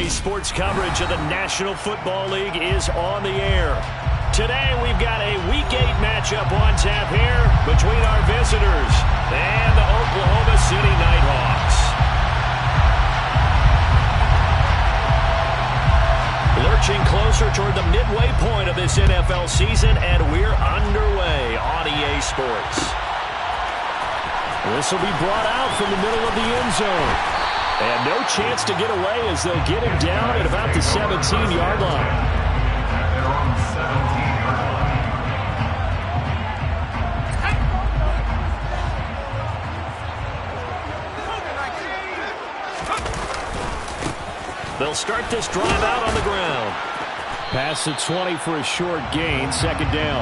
Sports coverage of the National Football League is on the air. Today we've got a Week 8 matchup on tap here between our visitors and the Oklahoma City Nighthawks. Lurching closer toward the midway point of this NFL season, and we're underway on EA Sports. This will be brought out from the middle of the end zone. And no chance to get away as they'll get him down at about the 17-yard line. They'll start this drive out on the ground. Pass the 20 for a short gain, second down.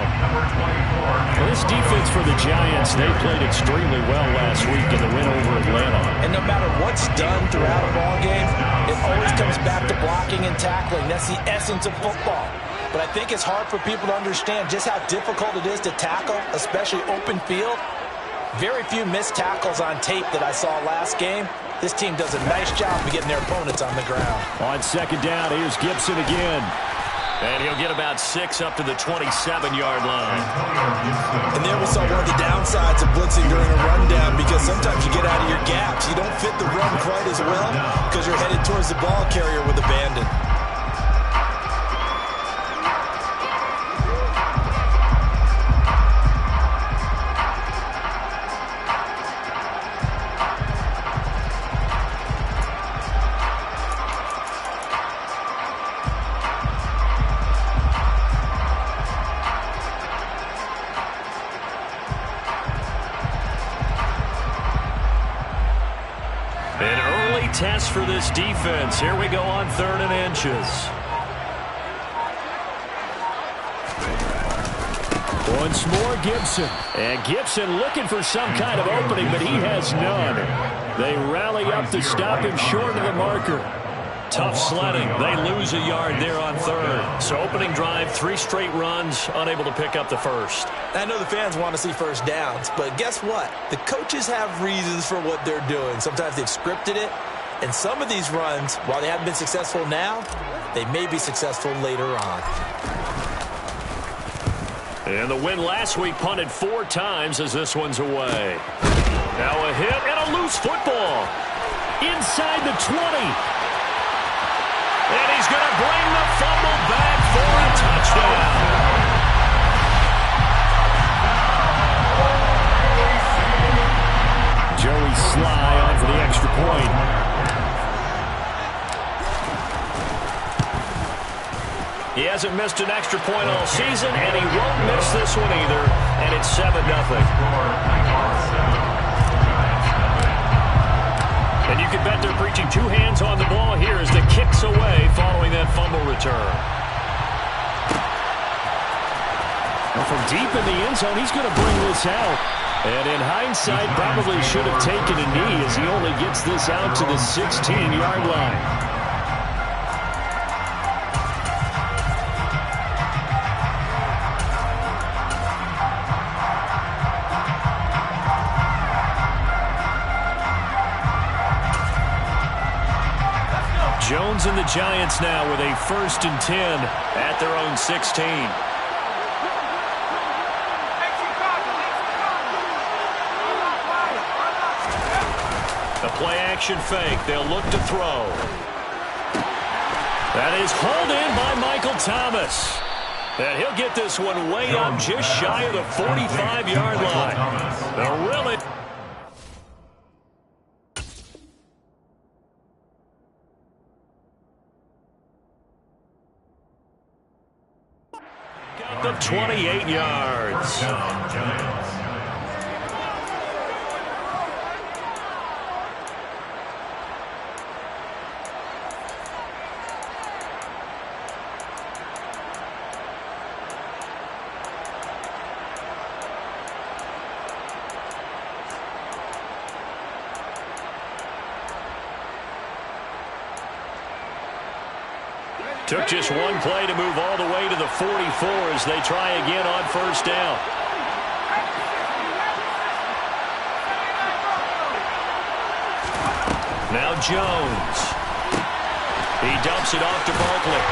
Well, this defense for the Giants, they played extremely well last week in the win over Atlanta. And no matter what's done throughout a ball game, it always comes back to blocking and tackling. That's the essence of football. But I think it's hard for people to understand just how difficult it is to tackle, especially open field. Very few missed tackles on tape that I saw last game. This team does a nice job of getting their opponents on the ground. On second down, here's Gibson again. And he'll get about 6 up to the 27-yard line. And there we saw one of the downsides of blitzing during a rundown, because sometimes you get out of your gaps. You don't fit the run quite as well because you're headed towards the ball carrier with abandon. Test for this defense. Here we go on 3rd and inches. Once more, Gibson. And Gibson looking for some kind of opening, but he has none. They rally up to stop him short of the marker. Tough sledding. They lose a yard there on 3rd. So opening drive, 3 straight runs, unable to pick up the first. I know the fans want to see first downs, but guess what? The coaches have reasons for what they're doing. Sometimes they've scripted it. And some of these runs, while they haven't been successful now, they may be successful later on. And the win last week punted 4 times as this one's away. Now a hit and a loose football. Inside the 20. And he's going to bring the fumble back for a touchdown. Joey Sly on for the extra point. He hasn't missed an extra point all season, and he won't miss this one either, and it's 7-0. And you can bet they're preaching 2 hands on the ball here as the kick's away following that fumble return. Well, from deep in the end zone, he's going to bring this out. And in hindsight, probably should have taken a knee as he only gets this out to the 16-yard line. Jones and the Giants now with a 1st and 10 at their own 16. The play-action fake. They'll look to throw. That is hauled in by Michael Thomas. And he'll get this one way up just shy of the 45-yard line. The really... The 28 yards. Took just one play to move all the way to the 44 as they try again on 1st down. Now Jones. He dumps it off to Barkley.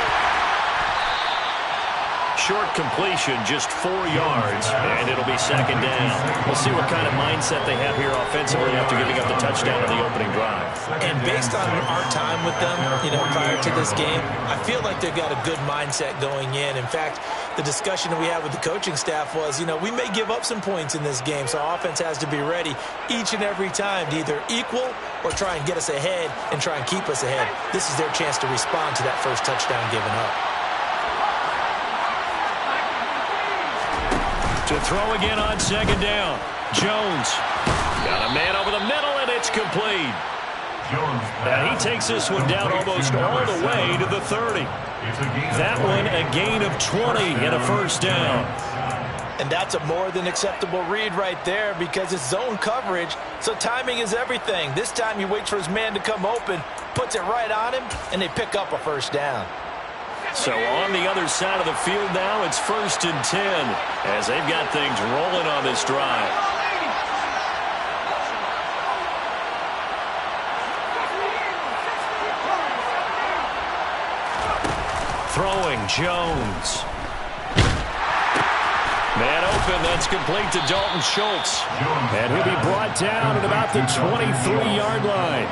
Short completion, just 4 yards, and it'll be second down. We'll see what kind of mindset they have here offensively after giving up the touchdown on the opening drive. And based on our time with them, prior to this game, I feel like they've got a good mindset going in. In fact, the discussion that we had with the coaching staff was, we may give up some points in this game, so our offense has to be ready each and every time to either equal or try and get us ahead and try and keep us ahead. This is their chance to respond to that first touchdown given up. To throw again on second down. Jones got a man over the middle, and it's complete. And he takes this one down almost all the way to the 30. That one a gain of 20 and a first down. And that's a more than acceptable read right there because it's zone coverage, so timing is everything. This time he waits for his man to come open, puts it right on him, and they pick up a first down. So on the other side of the field now, it's 1st and 10 as they've got things rolling on this drive. Throwing, Jones. Man open, that's complete to Dalton Schultz. And he'll be brought down at about the 23-yard line.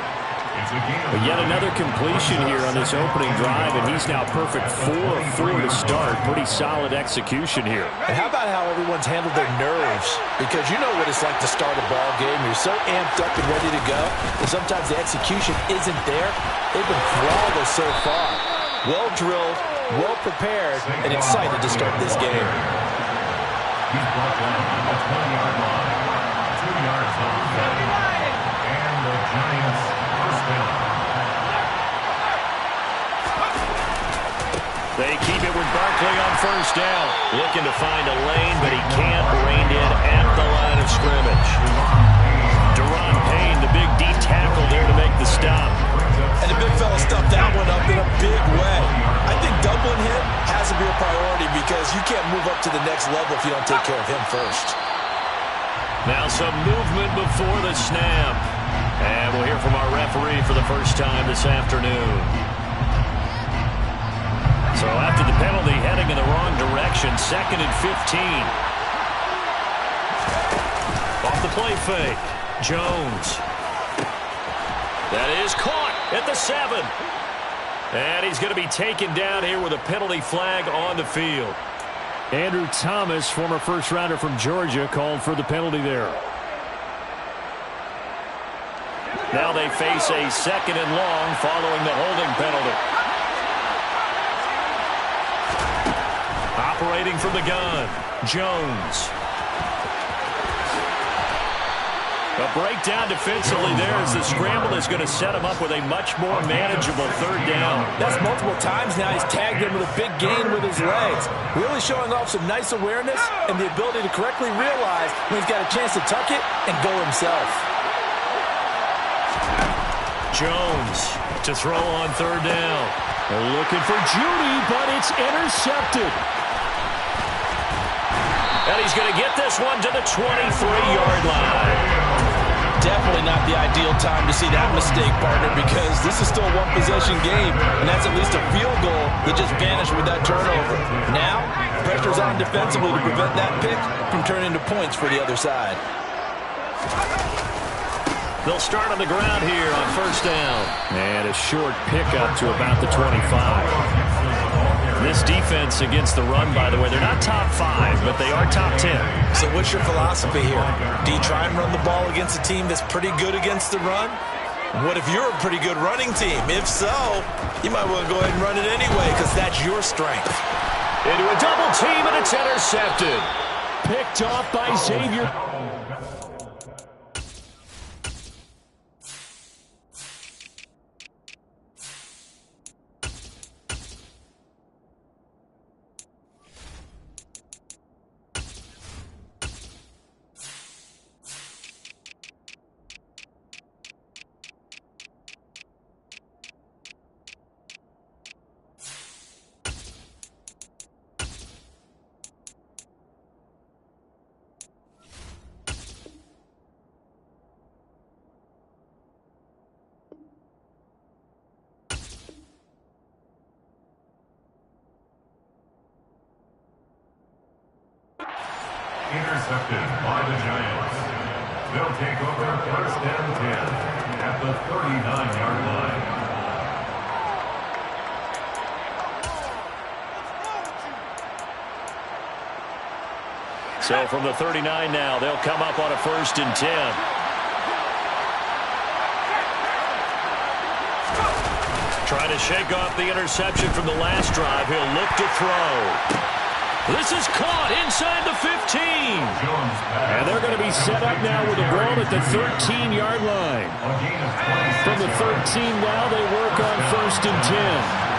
But yet another completion here on this opening drive, and he's now perfect 4 of 4 to start. Pretty solid execution here. And how about how everyone's handled their nerves? Because you know what it's like to start a ball game. You're so amped up and ready to go, and sometimes the execution isn't there. They've been flawless so far. Well drilled, well prepared, and excited to start this game. He's brought down at the 20-yard line. 2 yards on the carry. And the Giants first down. They keep it with Barkley on first down. Looking to find a lane, but he can't. Reined in at the line of scrimmage. Deron Payne, the big D tackle there to make the stop. And the big fella stuffed that one up in a big way. I think doubling him has to be a priority because you can't move up to the next level if you don't take care of him first. Now some movement before the snap. And we'll hear from our referee for the first time this afternoon. So after the penalty, heading in the wrong direction, 2nd and 15. Off the play fake. Jones. That is caught at the 7. And he's going to be taken down here with a penalty flag on the field. Andrew Thomas, former first-rounder from Georgia, called for the penalty there. Now they face a 2nd and long following the holding penalty. Operating from the gun, Jones. A breakdown defensively there as the scramble is going to set him up with a much more manageable 3rd down. That's multiple times now. He's tagged him with a big gain with his legs. Really showing off some nice awareness and the ability to correctly realize when he's got a chance to tuck it and go himself. Jones to throw on 3rd down. They're looking for Judy, but it's intercepted. And he's going to get this one to the 23-yard line. Definitely not the ideal time to see that mistake, partner, because this is still a one-possession game, and that's at least a field goal that just vanished with that turnover. Now, pressure's on defensively to prevent that pick from turning into points for the other side. They'll start on the ground here on 1st down. And a short pickup to about the 25. This defense against the run, by the way, they're not top 5, but they are top 10. So what's your philosophy here? Do you try and run the ball against a team that's pretty good against the run? What if you're a pretty good running team? If so, you might want to go ahead and run it anyway because that's your strength. Into a double team, and it's intercepted. Picked off by Xavier. intercepted by the Giants. They'll take over first and 10 at the 39-yard line. So from the 39 now, they'll come up on a first and 10. Trying to shake off the interception from the last drive. He'll look to throw. This is caught inside the 15. And they're going to be set up now with a ball at the 13-yard line. From the 13 now, they work on first and 10.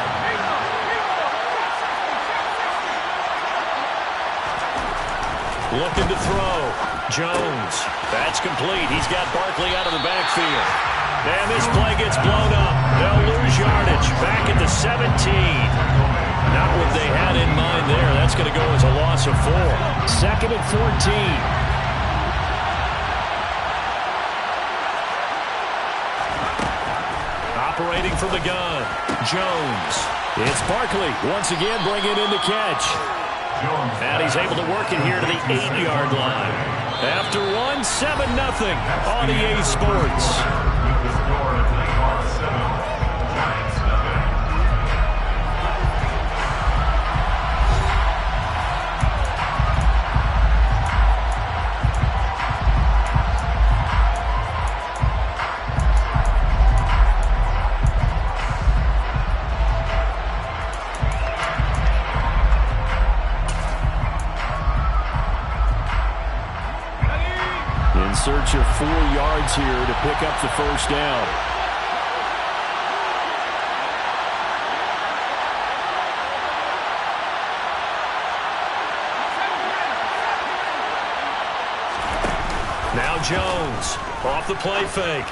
Looking to throw. Jones. That's complete. He's got Barkley out of the backfield. And this play gets blown up. They'll lose yardage. Back at the 17. Not what they had in mind there. That's going to go as a loss of 4. Second and 14. Operating from the gun. Jones. It's Barkley once again bringing in the catch. And he's able to work it here to the 8-yard line. After 1, 7-0 on EA Sports. Search of 4 yards here to pick up the first down. Now Jones off the play fake.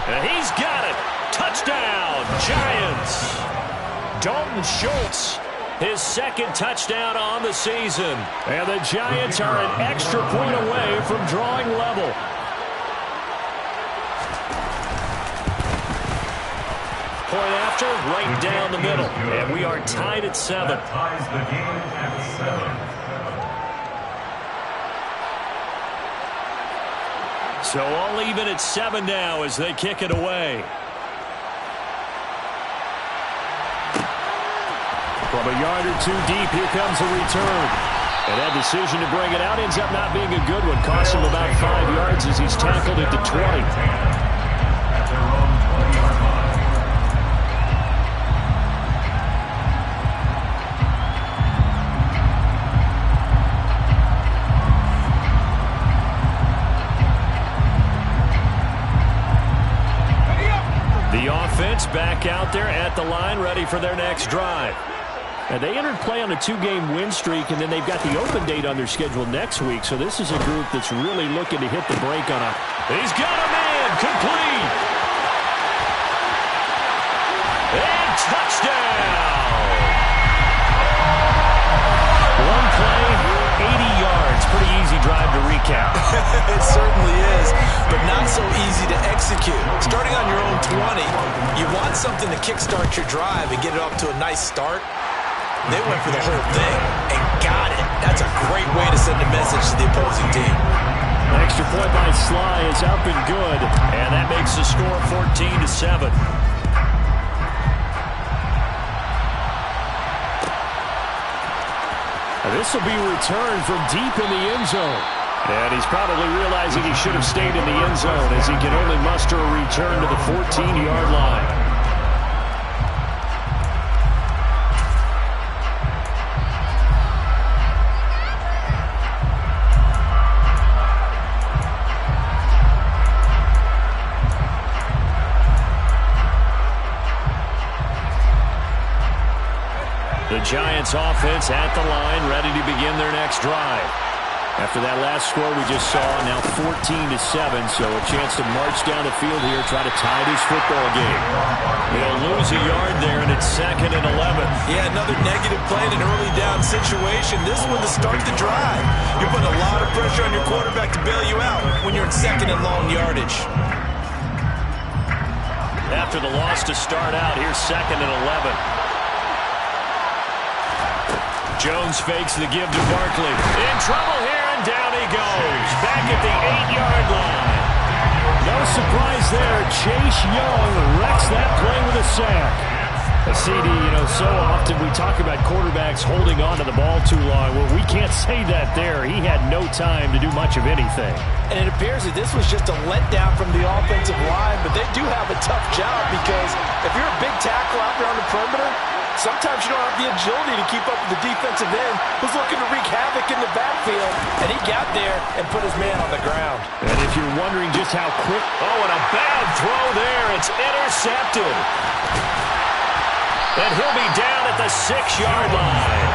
And he's got it. Touchdown, Giants. Dalton Schultz. His second touchdown on the season. And the Giants are an extra point away from drawing level. Point after, right down the middle. And we are tied at 7. That ties the game at 7. So all even at 7 now as they kick it away. From a yard or 2 deep, here comes a return. And that decision to bring it out ends up not being a good one. Costs him about 5 yards as he's tackled at the 20. At their own 20-yard line. The offense back out there at the line, ready for their next drive. And they entered play on a 2-game win streak, and then they've got the open date on their schedule next week. So this is a group that's really looking to hit the brake on a... He's got a man, complete. And touchdown. One play, 80 yards. Pretty easy drive to recap. It certainly is, but not so easy to execute. Starting on your own 20, you want something to kickstart your drive and get it off to a nice start. They went for the whole thing and got it. That's a great way to send a message to the opposing team. Extra point by Sly is up and good, and that makes the score 14-7. This will be returned from deep in the end zone. And he's probably realizing he should have stayed in the end zone as he can only muster a return to the 14-yard line. The Giants offense at the line, ready to begin their next drive. After that last score we just saw, now 14-7, so a chance to march down the field here, try to tie this football game. They'll lose a yard there, and it's 2nd and 11. Yeah, another negative play in an early down situation. This one to start the drive. You're putting a lot of pressure on your quarterback to bail you out when you're in 2nd and long yardage. After the loss to start out, here's 2nd and 11. Jones fakes the give to Barkley. In trouble here. surprise there. Chase Young wrecks that play with a sack. A CD, so often we talk about quarterbacks holding on to the ball too long. Well, we can't say that there. He had no time to do much of anything. And it appears that this was just a letdown from the offensive line, but they do have a tough job because if you're a big tackle out there on the perimeter, sometimes you don't have the agility to keep up with the defensive end who's looking to wreak havoc in the backfield, and he got there and put his man on the ground. And if you're wondering just how quick... Oh, and a bad throw there. It's intercepted. And he'll be down at the 6-yard line.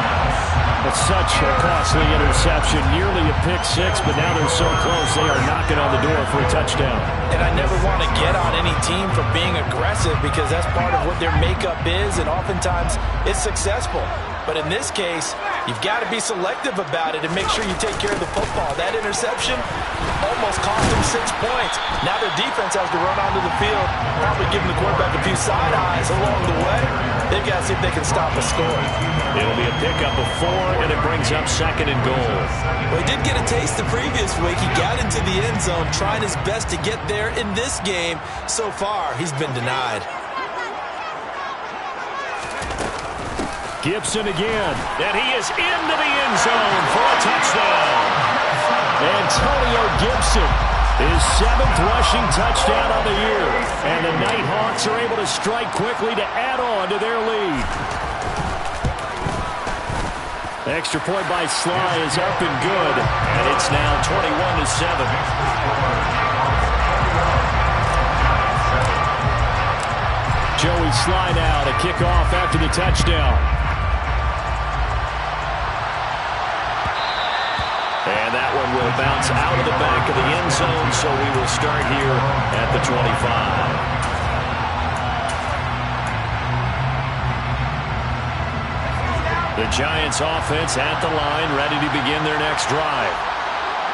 It's such a costly interception, nearly a pick six, but now they're so close they are knocking on the door for a touchdown. And I never want to get on any team for being aggressive because that's part of what their makeup is, and oftentimes it's successful. But in this case, you've got to be selective about it and make sure you take care of the football. That interception almost cost them 6 points. Now their defense has to run onto the field, probably giving the quarterback a few side eyes along the way. They've got to see if they can stop a score. It'll be a pickup of 4, and it brings up 2nd and goal. Well, he did get a taste the previous week. He got into the end zone, trying his best to get there in this game. So far, he's been denied. Gibson again, and he is into the end zone for a touchdown. Antonio Gibson, his 7th rushing touchdown on the year. And the Nighthawks are able to strike quickly to add on to their lead. Extra point by Sly is up and good, and it's now 21-7. Joey Sly now to kick off after the touchdown. And that one will bounce out of the back of the end zone, so we will start here at the 25. The Giants offense at the line, ready to begin their next drive.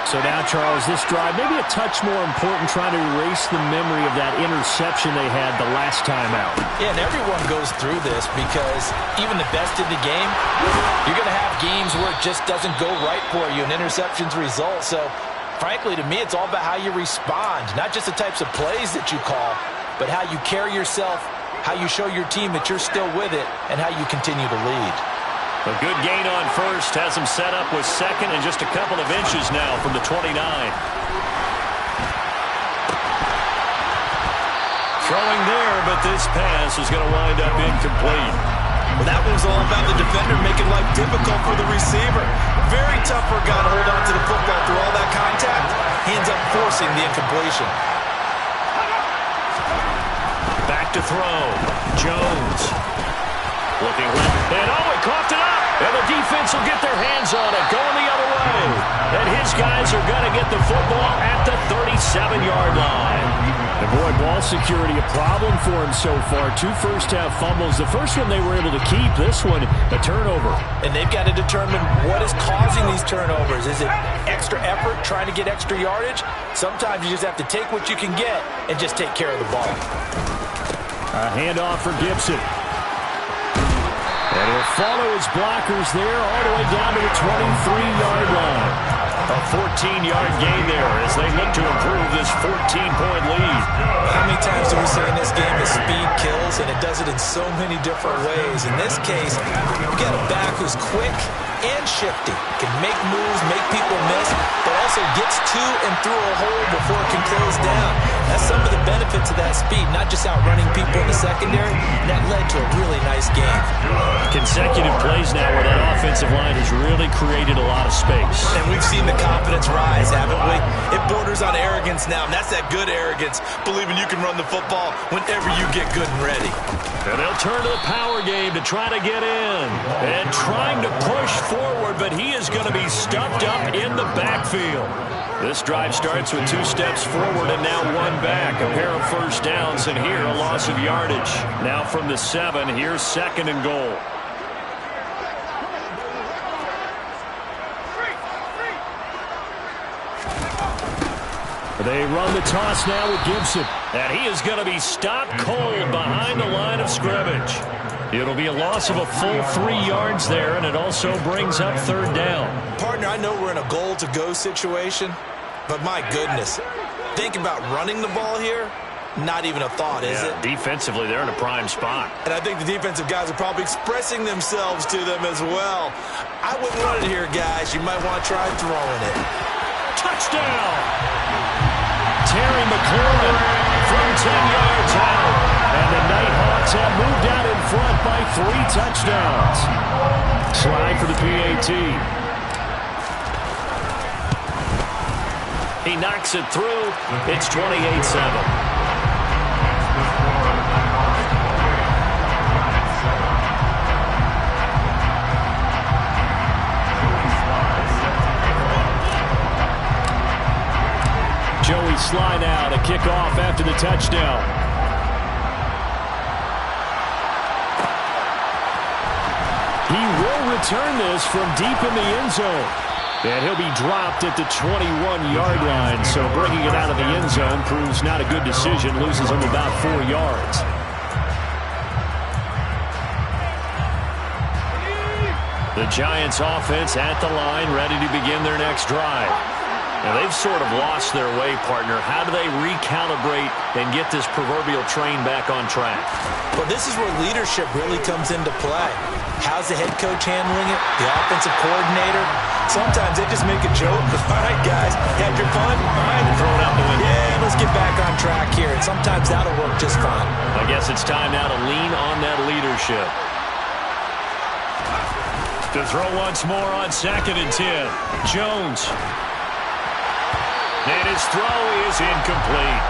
So now, Charles, this drive maybe a touch more important, trying to erase the memory of that interception they had the last time out. Yeah, and everyone goes through this because even the best in the game, you're going to have games where it just doesn't go right for you and interceptions result. So, frankly, to me, it's all about how you respond, not just the types of plays that you call, but how you carry yourself, how you show your team that you're still with it, and how you continue to lead. A good gain on first has him set up with 2nd and just a couple of inches now from the 29. Throwing there, but this pass is going to wind up incomplete. Well, that was all about the defender making life difficult for the receiver. Very tough for a guy to hold on to the football through all that contact. He ends up forcing the incompletion. Back to throw. Jones. Looking left. And he coughed it up. And the defense will get their hands on it, going the other way. And his guys are going to get the football at the 37-yard line. And boy, ball security a problem for him so far. 2 first-half fumbles. The first one they were able to keep. This one, a turnover. And they've got to determine what is causing these turnovers. Is it extra effort, trying to get extra yardage? Sometimes you just have to take what you can get and just take care of the ball. A handoff for Gibson. And he'll follow his blockers there all the way down to the 23-yard line. A 14-yard gain there as they look to improve this 14-point lead. How many times do we say in this game that speed kills, and it does it in so many different ways? In this case, we've got a back who's quick and shifty, can make moves, make people miss, but also gets to and through a hole before it can close down. That's some of the benefits of that speed, not just outrunning people in the secondary. And that led to a really nice game. Consecutive plays now where that offensive line has really created a lot of space. And we've seen the confidence rise, haven't we? It borders on arrogance now, and that's that good arrogance, believing you can run the football whenever you get good and ready. And they'll turn to the power game to try to get in. And trying to push forward, but he is going to be stuffed up in the backfield. This drive starts with 2 steps forward and now 1 back. A pair of first downs, and here a loss of yardage. Now from the 7, here's 2nd and goal. They run the toss now with Gibson. And he is going to be stopped cold behind the line of scrimmage. It'll be a loss of a full 3 yards there, and it also brings up 3rd down. Partner, I know we're in a goal-to-go situation, but my goodness, think about running the ball here, not even a thought, is it? Defensively, they're in a prime spot. And I think the defensive guys are probably expressing themselves to them as well. I wouldn't run it here, guys. You might want to try throwing it. Touchdown! Terry McLaurin from 10 yards out. And the Nighthawks have moved out in front by 3 touchdowns. Slide for the PAT. He knocks it through. It's 28-7. Joey Sly now to kick off after the touchdown. He will return this from deep in the end zone. And he'll be dropped at the 21-yard line. So bringing it out of the end zone proves not a good decision. Loses him about 4 yards. The Giants offense at the line, ready to begin their next drive. Now, they've sort of lost their way, partner. How do they recalibrate and get this proverbial train back on track? Well, this is where leadership really comes into play. How's the head coach handling it? The offensive coordinator? Sometimes they just make a joke. All right, guys, had your fun? All right, throw it out the window. Yeah, let's get back on track here. And sometimes that'll work just fine. I guess it's time now to lean on that leadership. To throw once more on 2nd and 10. Jones. And his throw is incomplete.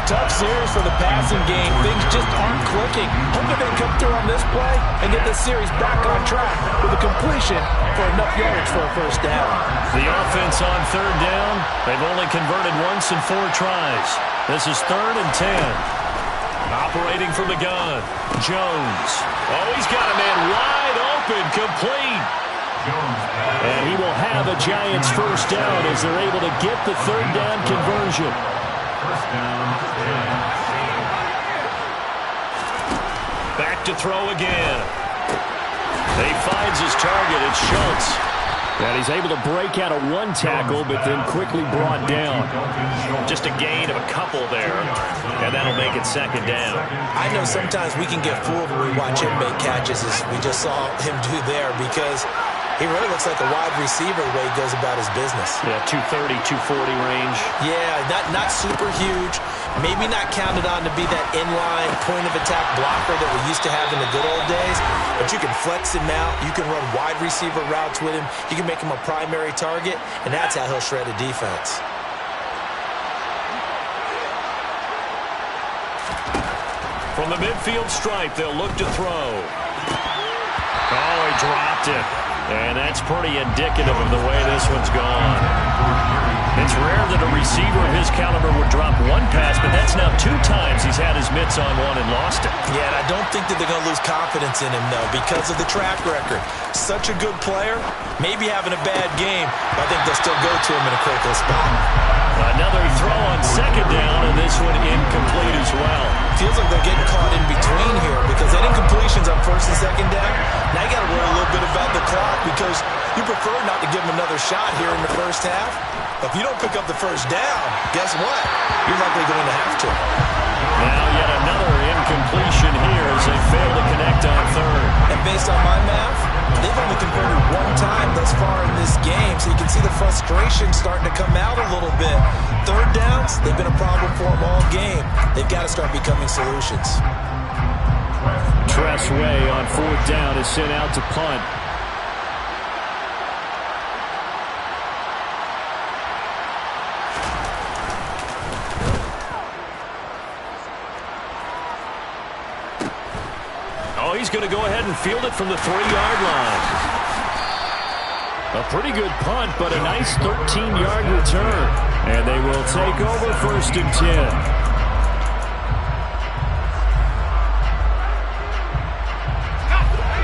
Tough series for the passing game. Things just aren't clicking. Hoping they come through on this play and get this series back on track with a completion for enough yards for a first down. The offense on 3rd down. They've only converted once in 4 tries. This is 3rd and 10. Operating from the gun. Jones. Oh, he's got a man wide open. Complete. And he will have a Giants first down as they're able to get the 3rd down conversion. First down, back to throw again. He finds his target. It's Schultz. And he's able to break out of 1 tackle, but then quickly brought down. Just a gain of a couple there, and that'll make it 2nd down. I know sometimes we can get fooled when we watch him make catches, as we just saw him do there, because he really looks like a wide receiver the way he goes about his business. Yeah, 230, 240 range. Yeah, not super huge. Maybe not counted on to be that inline point-of-attack blocker that we used to have in the good old days. But you can flex him out. You can run wide receiver routes with him. You can make him a primary target, and that's how he'll shred a defense. From the midfield stripe, they'll look to throw. Oh, he dropped it. And that's pretty indicative of the way this one's gone. It's rare that a receiver of his caliber would drop 1 pass, but that's now 2 times he's had his mitts on one and lost it. Yeah, and I don't think that they're going to lose confidence in him, though, because of the track record. Such a good player, maybe having a bad game, but I think they'll still go to him in a critical spot. Another throw on 2nd down, and this one incomplete as well. Feels like they're getting caught in between here because that incompletion's on 1st and 2nd down. Now you got to worry a little bit about the clock because you prefer not to give him another shot here in the first half. If you don't pick up the first down, guess what? You're likely going to have to. Now yet another incompletion here as they fail to connect on 3rd. And based on my math, they've only converted 1 time thus far in this game, so you can see the frustration starting to come out a little bit. 3rd downs, they've been a problem for them all game. They've got to start becoming solutions. Tressway on 4th down is sent out to punt. He's going to go ahead and field it from the 3-yard line. A pretty good punt, but a nice 13-yard return. And they will take over 1st and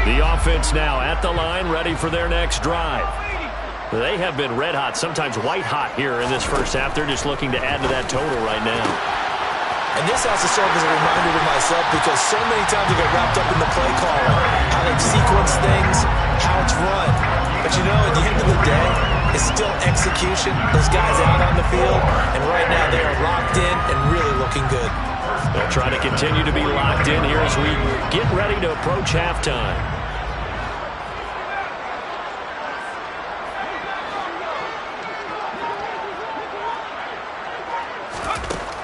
10. The offense now at the line, ready for their next drive. They have been red hot, sometimes white hot here in this first half. They're just looking to add to that total right now. And this has to serve as a reminder to myself because so many times I get wrapped up in the play calling, how they sequence things, how it's run. But you know, at the end of the day, is still execution. Those guys out on the field, and right now they are locked in and really looking good. They'll try to continue to be locked in here as we get ready to approach halftime.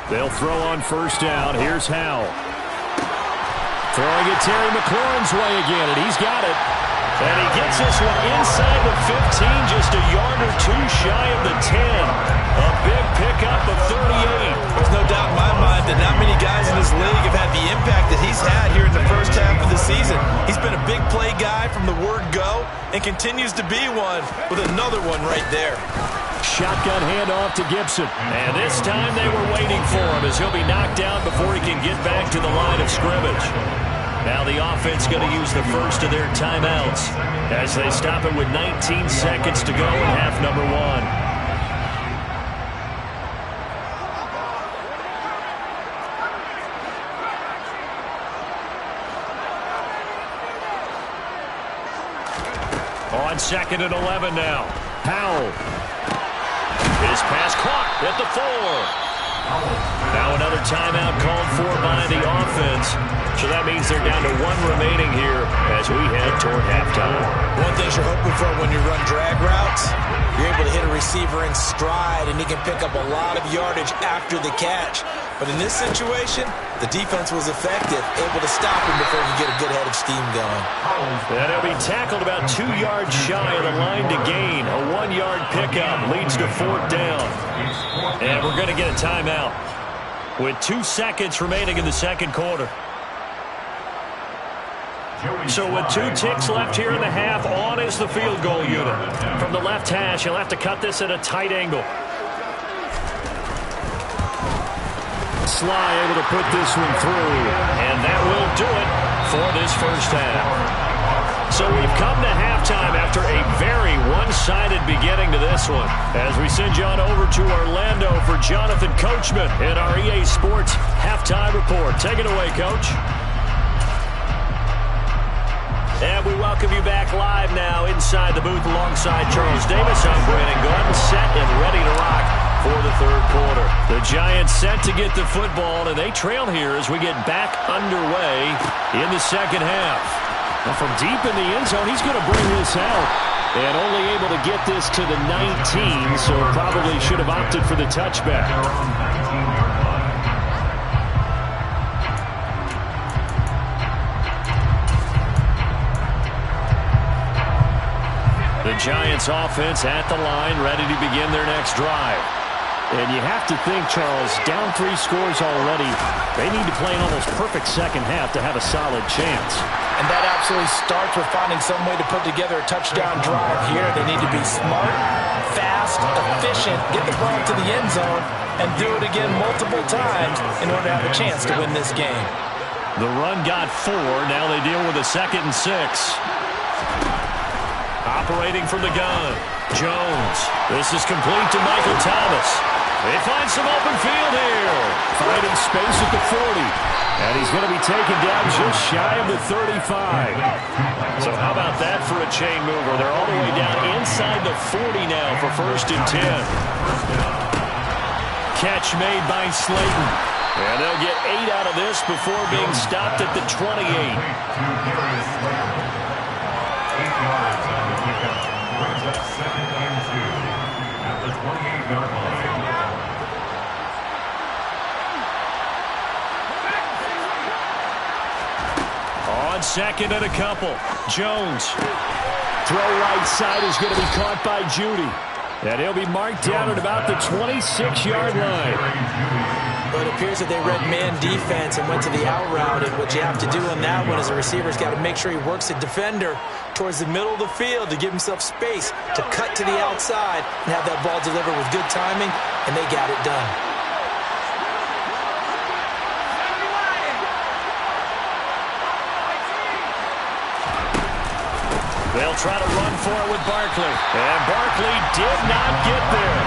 They'll throw on first down. Here's Howell. Throwing it Terry McLaurin's way again, and he's got it. And he gets this one inside the 15, just a yard or two shy of the 10. A big pickup of 38. There's no doubt in my mind that not many guys in this league have had the impact that he's had here in the first half of the season. He's been a big play guy from the word go and continues to be one with another one right there. Shotgun handoff to Gibson. And this time they were waiting for him as he'll be knocked down before he can get back to the line of scrimmage. Now the offense going to use the first of their timeouts as they stop it with 19 seconds to go in half number one. On 2nd and 11 now. Howell. His pass caught at the 4. Now another timeout called for by the offense. So that means they're down to 1 remaining here as we head toward halftime. One thing you're hoping for when you run drag routes, you're able to hit a receiver in stride and he can pick up a lot of yardage after the catch. But in this situation, the defense was effective, able to stop him before you get a good head of steam going. And he'll be tackled about 2 yards shy of the line to gain. A 1-yard pickup leads to 4th down. And we're going to get a timeout with 2 seconds remaining in the second quarter. So with 2 ticks left here in the half, on is the field goal unit. From the left hash, he'll have to cut this at a tight angle. Sly able to put this one through, and that will do it for this first half. So we've come to halftime after a very one-sided beginning to this one. As we send you on over to Orlando for Jonathan Coachman in our EA Sports Halftime Report. Take it away, Coach. And we welcome you back live now inside the booth alongside Charles Davis. I'm Brandon Gordon, set and ready to rock for the third quarter. The Giants set to get the football, and they trail here as we get back underway in the second half. Now from deep in the end zone, he's going to bring this out. And only able to get this to the 19, so probably should have opted for the touchback. The Giants offense at the line, ready to begin their next drive. And you have to think, Charles, down 3 scores already. They need to play an almost perfect second half to have a solid chance. And that absolutely starts with finding some way to put together a touchdown drive here. They need to be smart, fast, efficient, get the ball to the end zone, and do it again multiple times in order to have a chance to win this game. The run got 4. Now they deal with a 2nd and 6. Operating from the gun, Jones. This is complete to Michael Thomas. They find some open field here. Finding space at the 40. And he's going to be taken down just shy of the 35. So how about that for a chain mover? They're all the way down inside the 40 now for 1st and 10. Catch made by Slayton. And they'll get 8 out of this before being stopped at the 28. 8 yards on the pickup. Brings up 2nd and 2 at the 28-yard line. On 2nd and a couple. Jones. Throw right side is going to be caught by Judy. And he'll be marked down at about the 26-yard line. But it appears that they read man defense and went to the out route. And what you have to do on that one is a receiver's got to make sure he works a defender towards the middle of the field to give himself space to cut to the outside and have that ball delivered with good timing, and they got it done. They'll try to run for it with Barkley. And Barkley did not get there.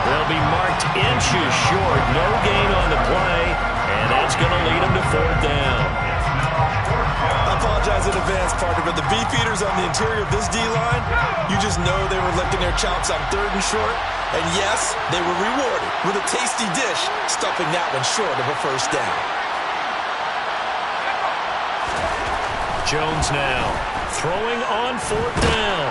They'll be marked inches short. No gain on the play. And that's going to lead them to 4th down. I apologize in advanced, partner, but the beefeaters on the interior of this D-line, you just know they were licking their chops on 3rd and short. And yes, they were rewarded with a tasty dish, stuffing that one short of a first down. Jones now throwing on 4th down.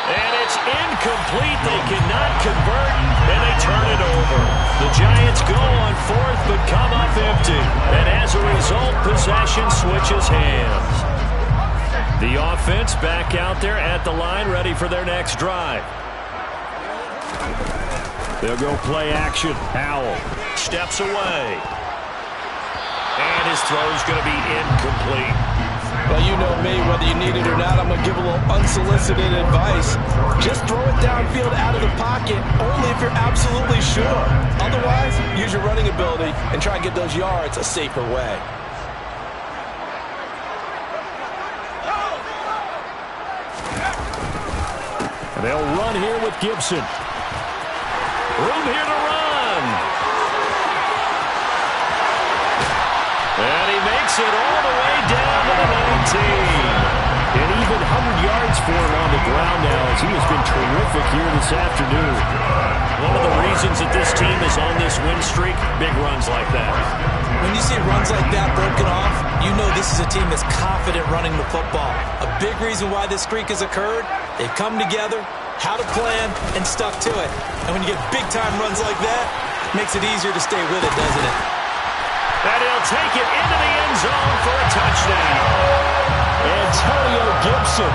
And it's incomplete. They cannot convert, and they turn it over. The Giants go on 4th, but come up empty. And as a result, possession switches hands. The offense back out there at the line, ready for their next drive. They'll go play action. Howell steps away. And his throw's going to be incomplete. Well, you know me, whether you need it or not, I'm going to give a little unsolicited advice. Just throw it downfield out of the pocket, only if you're absolutely sure. Otherwise, use your running ability and try and get those yards a safer way. They'll run here with Gibson. Room here to run. And he makes it all the way down to the 19. And even 100 yards for him on the ground now, as he has been terrific here this afternoon. One of the reasons that this team is on this win streak, big runs like that. When you see runs like that broken off, you know this is a team that's confident running the football. A big reason why this streak has occurred, they've come together, had a plan, and stuck to it. And when you get big-time runs like that, it makes it easier to stay with it, doesn't it? And he'll take it into the end zone for a touchdown. Antonio Gibson,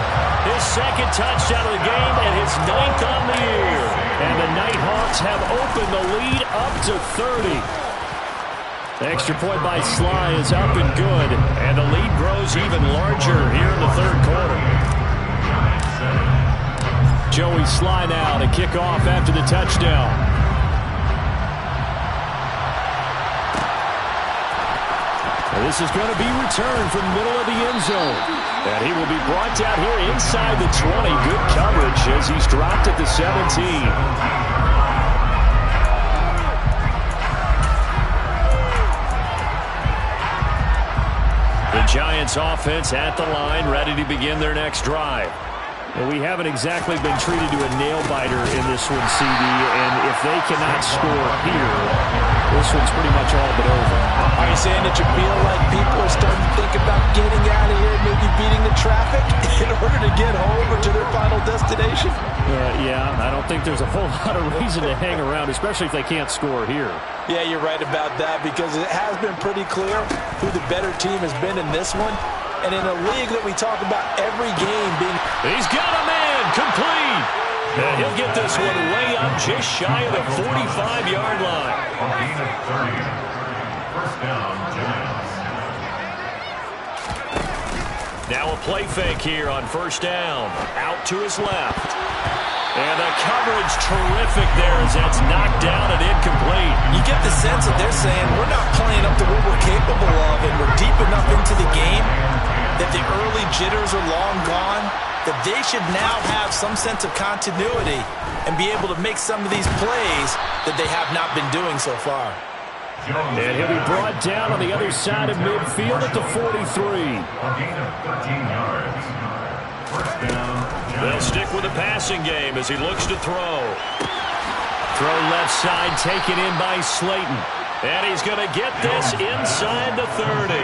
his 2nd touchdown of the game and his 9th on the year. And the Nighthawks have opened the lead up to 30. The extra point by Sly is up and good, and the lead grows even larger here in the 3rd quarter. Joey Sly now to kick off after the touchdown. This is going to be returned from the middle of the end zone. And he will be brought down here inside the 20. Good coverage as he's dropped at the 17. The Giants offense at the line, ready to begin their next drive. Well, we haven't exactly been treated to a nail-biter in this one, CD, and if they cannot score here, this one's pretty much all but over. Are you saying that you feel like people are starting to think about getting out of here, maybe beating the traffic in order to get home or to their final destination? Yeah, I don't think there's a whole lot of reason to hang around, especially if they can't score here. Yeah, you're right about that, because it has been pretty clear who the better team has been in this one. And in a league that we talk about every game being... He's got a man, complete. And he'll get this one way up just shy of the 45-yard line. Gain of 30. First down, Giants. Now a play fake here on 1st down. Out to his left. And the coverage terrific there as that's knocked down and incomplete. You get the sense that they're saying we're not playing up to what we're capable of, and we're deep enough into the game that the early jitters are long gone, that they should now have some sense of continuity and be able to make some of these plays that they have not been doing so far. And he'll be brought down on the other side of midfield at the 43. A gain of 13 yards. First down. They'll stick with the passing game as he looks to throw. Throw left side taken in by Slayton. And he's going to get this inside the 30.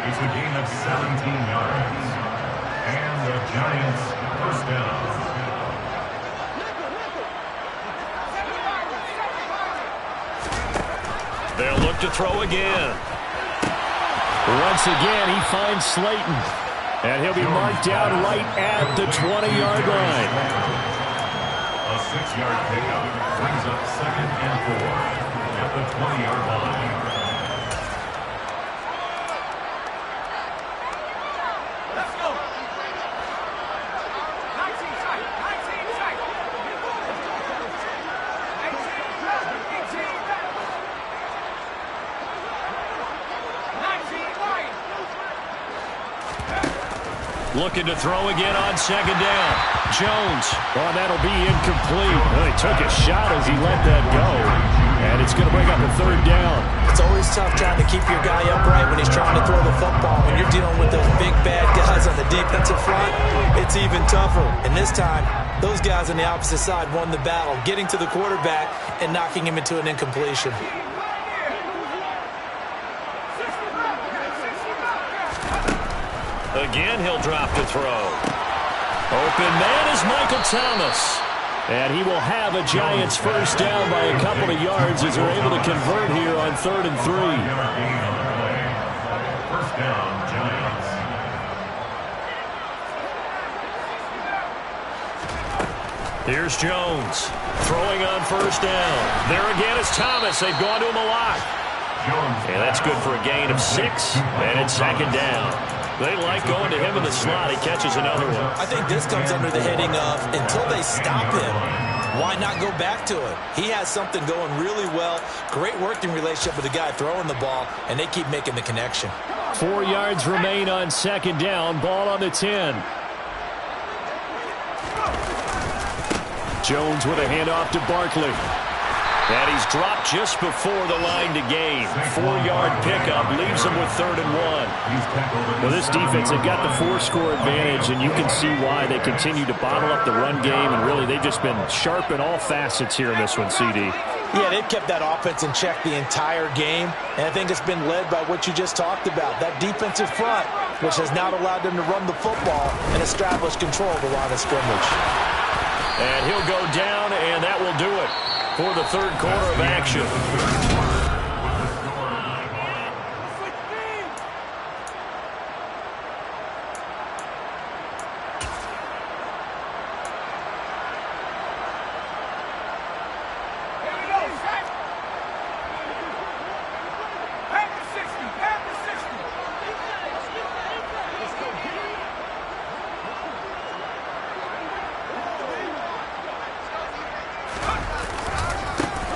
It's a gain of 17 yards. And the Giants first down. They'll look to throw again. Once again, he finds Slayton. And he'll be marked down right at the 20-yard line. A 6-yard pickup brings up 2nd and 4 at the 20-yard line. Let's go. 19 tight. 19 wide. Looking to throw again on second down. Jones. Oh, that'll be incomplete. Well, he took a shot as he let that go. And it's going to bring up a third down. It's always tough trying to keep your guy upright when he's trying to throw the football. When you're dealing with those big, bad guys on the defensive front, it's even tougher. And this time, those guys on the opposite side won the battle, getting to the quarterback and knocking him into an incompletion. Again, he'll drop the throw. Open man is Michael Thomas. And he will have a Giants first down by a couple of yards as they're able to convert here on 3rd and 3. First down, Giants. Here's Jones throwing on first down. There again is Thomas. They've gone to him a lot. And that's good for a gain of 6. And it's second down. They like going to him in the slot. He catches another one. I think this comes under the heading of until they stop him, why not go back to him? He has something going really well. Great working relationship with the guy throwing the ball, and they keep making the connection. 4 yards remain on second down. Ball on the 10. Jones with a handoff to Barkley. And he's dropped just before the line to gain. 4-yard pickup leaves him with 3rd and 1. Well, this defense, they've got the 4-score advantage, and you can see why they continue to bottle up the run game, and really they've just been sharp in all facets here in this one, CD. Yeah, they've kept that offense in check the entire game, and I think it's been led by what you just talked about, that defensive front, which has now allowed them to run the football and establish control of the line of scrimmage. And he'll go down, and that will do it for the 3rd quarter of action.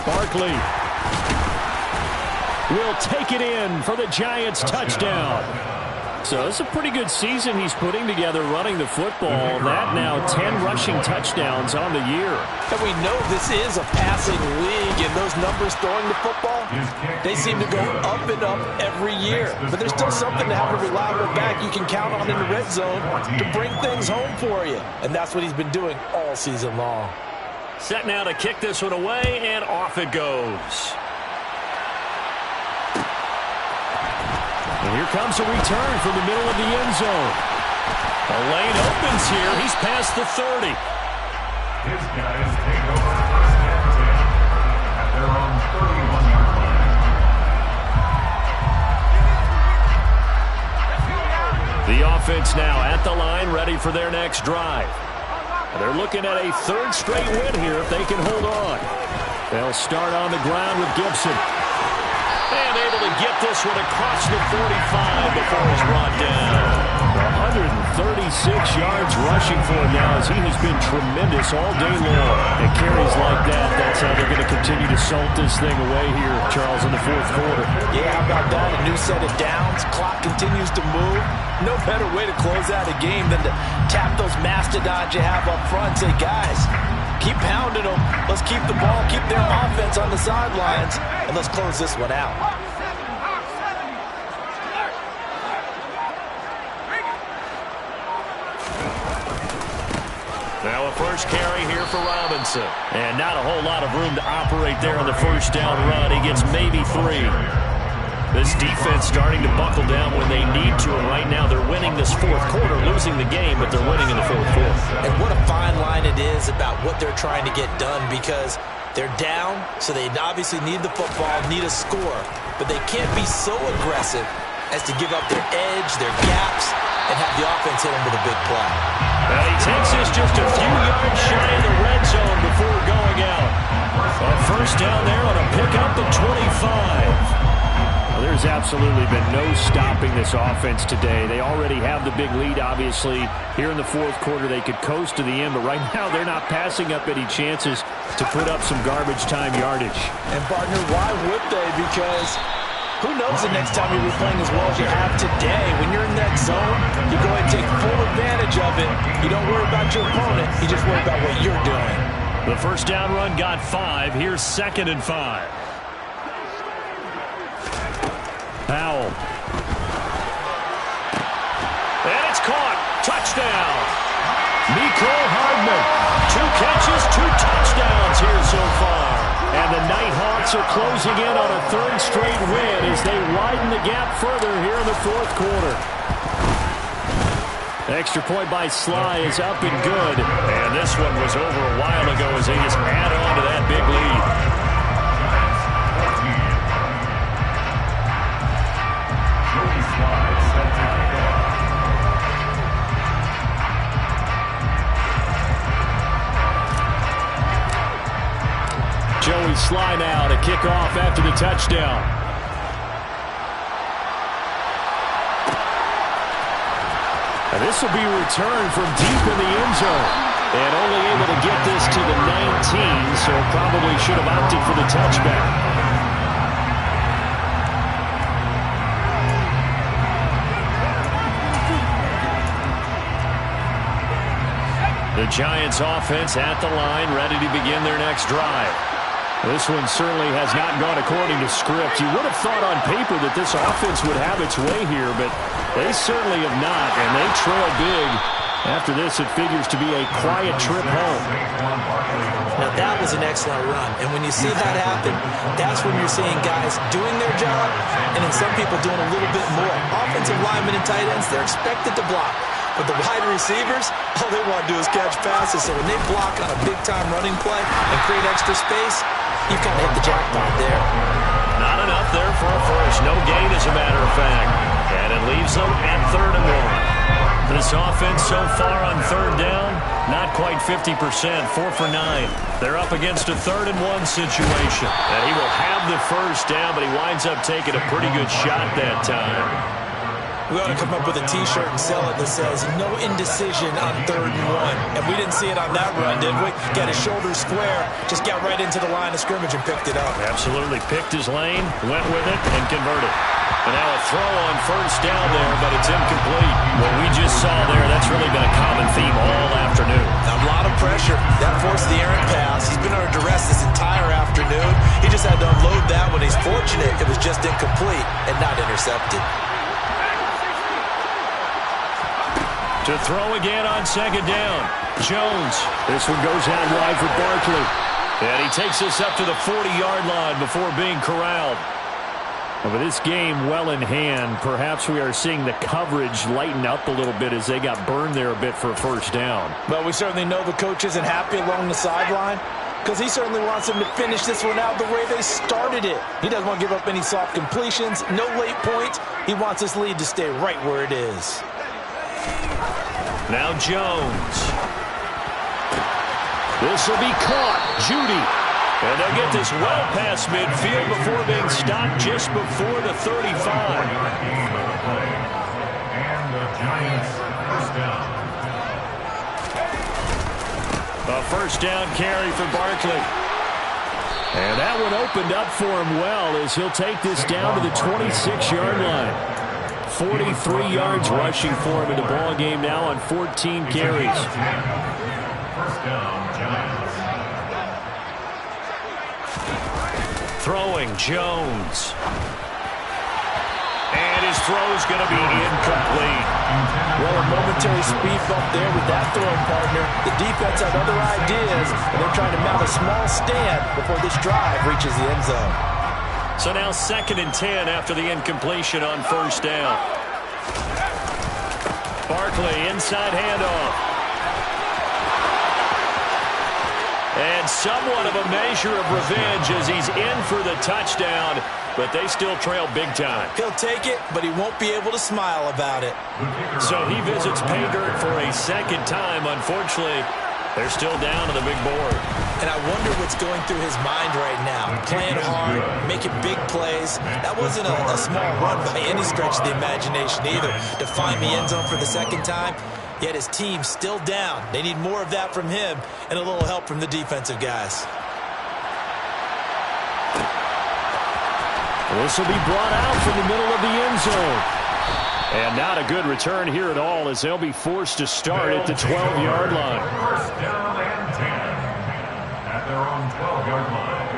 Barkley will take it in for the Giants touchdown. So it's a pretty good season he's putting together running the football. That now 10 rushing touchdowns on the year. And we know this is a passing league, and those numbers throwing the football, they seem to go up and up every year. But there's still something to have a reliable back you can count on in the red zone to bring things home for you. And that's what he's been doing all season long. Set now to kick this one away, and off it goes. And here comes a return from the middle of the end zone. A lane opens here. He's past the 30. His guys take over first and 10 at their own 31-yard line. The offense now at the line, ready for their next drive. They're looking at a 3rd straight win here if they can hold on. They'll start on the ground with Gibson. And able to get this one across the 45 before he's brought down. 136 yards rushing for him now as he has been tremendous all day long. And carries like that, that's how they're going to continue to salt this thing away here, Charles, in the 4th quarter. Yeah, how about that? A new set of downs. Clock continues to move. No better way to close out a game than to tap those mastodons you have up front. Say, guys, keep pounding them. Let's keep the ball, keep their offense on the sidelines, and let's close this one out. Now a first carry here for Robinson. And not a whole lot of room to operate there on the first down run. He gets maybe 3. This defense starting to buckle down when they need to, and right now they're winning this 4th quarter, losing the game, but they're winning in the 4th quarter. And what a fine line it is about what they're trying to get done, because they're down, so they obviously need the football, need a score, but they can't be so aggressive as to give up their edge, their gaps, and have the offense hit them with a big play. And he takes this just a few yards shy of the red zone before going out. A first down there on a pickup at 25. Well, there's absolutely been no stopping this offense today. They already have the big lead, obviously. Here in the 4th quarter, they could coast to the end, but right now they're not passing up any chances to put up some garbage time yardage. And, partner, why would they? Because Who knows the next time you'll be playing as well as you have today. When you're in that zone, you go ahead and take full advantage of it. You don't worry about your opponent. You just worry about what you're doing. The first down run got 5. Here's 2nd and 5. Powell. And it's caught. Touchdown. Mecole Hardman. 2 catches, 2 touchdowns here so far. And the Nighthawks are closing in on a 3rd straight win as they widen the gap further here in the 4th quarter. Extra point by Sly is up and good. And this one was over a while ago as they just add on to that big lead. Joey Sly now to kick off after the touchdown. And this will be returned from deep in the end zone. And only able to get this to the 19, so probably should have opted for the touchback. The Giants offense at the line, ready to begin their next drive. This one certainly has not gone according to script. You would have thought on paper that this offense would have its way here, but they certainly have not, and they trail big. After this, it figures to be a quiet trip home. Now, that was an excellent run, and when you see that happen, that's when you're seeing guys doing their job, and then some people doing a little bit more. Offensive linemen and tight ends, they're expected to block. But the wide receivers, all they want to do is catch passes. So when they block on a big-time running play and create extra space, you kind of hit the jackpot there. Not enough there for a first. No gain, as a matter of fact. And it leaves them at 3rd and 1. This offense so far on 3rd down, not quite 50%, 4 for 9. They're up against a 3rd and 1 situation. And he will have the first down, but he winds up taking a pretty good shot that time. We ought to come up with a T-shirt and sell it that says, no indecision on 3rd and 1. And we didn't see it on that run, did we? Got his shoulders square, just got right into the line of scrimmage and picked it up. Absolutely. Picked his lane, went with it, and converted. And now a throw on 1st down there, but it's incomplete. What we just saw there, that's really been a common theme all afternoon. A lot of pressure. That forced the errant pass. He's been under duress this entire afternoon. He just had to unload that when he's fortunate. It was just incomplete and not intercepted. To throw again on 2nd down. Jones. This one goes out wide for Barkley. And he takes us up to the 40-yard line before being corralled. Well, with this game well in hand, perhaps we are seeing the coverage lighten up a little bit as they got burned there a bit for a 1st down. But we certainly know the coach isn't happy along the sideline because he certainly wants them to finish this one out the way they started it. He doesn't want to give up any soft completions, no late points. He wants this lead to stay right where it is. Now Jones. This will be caught. Judy. And they'll get this well past midfield before being stopped just before the 35. And the Giants first down. A 1st down carry for Barkley. And that one opened up for him well as he'll take this down to the 26-yard line. 43 yards rushing for him in the ball game now on 14 carries. 1st down, Giants. Throwing Jones. And his throw is going to be incomplete. Well, a momentary speed bump there with that throwing partner. The defense had other ideas, and they're trying to mount a small stand before this drive reaches the end zone. So now 2nd and 10 after the incompletion on 1st down. Barkley, inside handoff. And somewhat of a measure of revenge as he's in for the touchdown, but they still trail big time. He'll take it, but he won't be able to smile about it. So he visits pay dirt for a 2nd time. Unfortunately, they're still down on the big board. And I wonder what's going through his mind right now. Playing hard, making big plays. That wasn't a small run by any stretch of the imagination either. To find the end zone for the 2nd time, yet his team's still down. They need more of that from him and a little help from the defensive guys. This will be brought out from the middle of the end zone. And not a good return here at all as they'll be forced to start at the 12-yard line. First down and 10 at their own 12-yard line.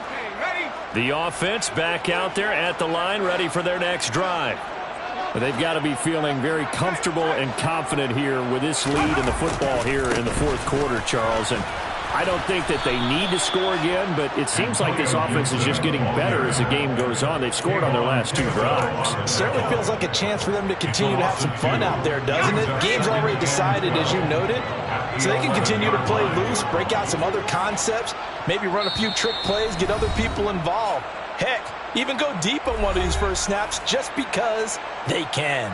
Okay, ready? The offense back out there at the line, ready for their next drive. But they've got to be feeling very comfortable and confident here with this lead in the football here in the fourth quarter, Charles. And I don't think that they need to score again, but it seems like this offense is just getting better as the game goes on. They've scored on their last 2 drives. Certainly feels like a chance for them to continue to have some fun out there, doesn't it? Game's already decided, as you noted, so they can continue to play loose, break out some other concepts, maybe run a few trick plays, get other people involved. Heck, even go deep on one of these first snaps just because they can.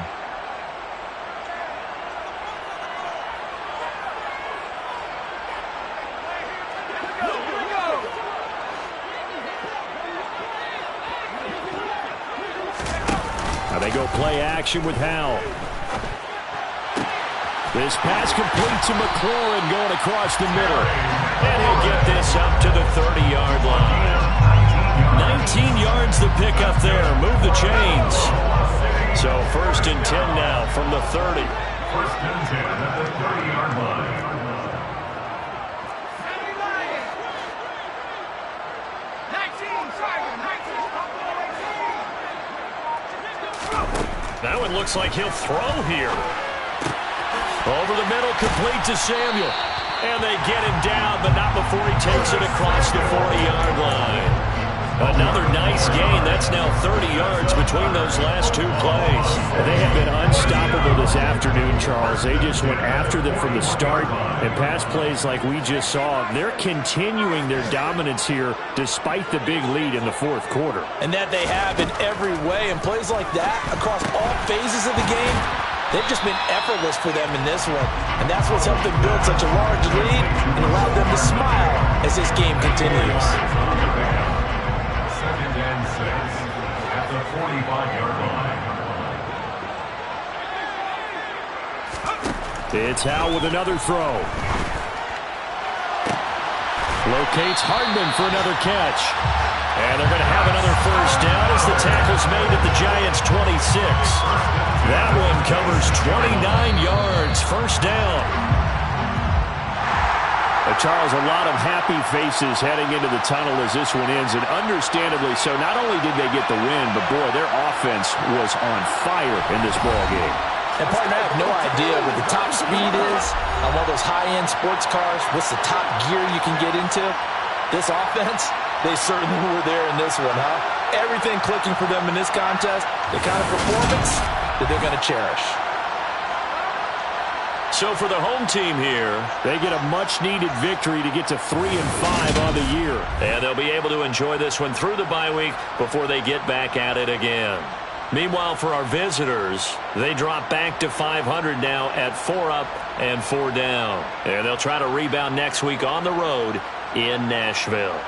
Now they go play action with Howell. This pass complete to McLaurin going across the middle. And he'll get this up to the 30-yard line. 19 yards to pick up there. Move the chains. So first and 10 now from the 30. First and 10 at the 30-yard line. That one looks like he'll throw here. Over the middle, complete to Samuel. And they get him down, but not before he takes it across the 40-yard line. Another nice gain. That's now 30 yards between those last 2 plays. They have been unstoppable this afternoon, Charles. They just went after them from the start. And pass plays like we just saw, they're continuing their dominance here despite the big lead in the fourth quarter. And that they have in every way. And plays like that across all phases of the game, they've just been effortless for them in this one. And that's what's helped them build such a large lead and allowed them to smile as this game continues. Second and 6 at the 45-yard line. It's Howell with another throw. Locates Hardman for another catch. And they're going to have another first down as the tackle's made at the Giants' 26. That one covers 29 yards. First down. Charles, a lot of happy faces heading into the tunnel as this one ends, and understandably so. Not only did they get the win, but boy, their offense was on fire in this ball game. And partner, I have no idea what the top speed is on one of those high-end sports cars. What's the top gear you can get into? This offense, they certainly were there in this one, huh? Everything clicking for them in this contest, the kind of performance that they're going to cherish. So for the home team here, they get a much-needed victory to get to 3-5 on the year. And they'll be able to enjoy this one through the bye week before they get back at it again. Meanwhile, for our visitors, they drop back to 500 now at 4 up and 4 down. And they'll try to rebound next week on the road in Nashville.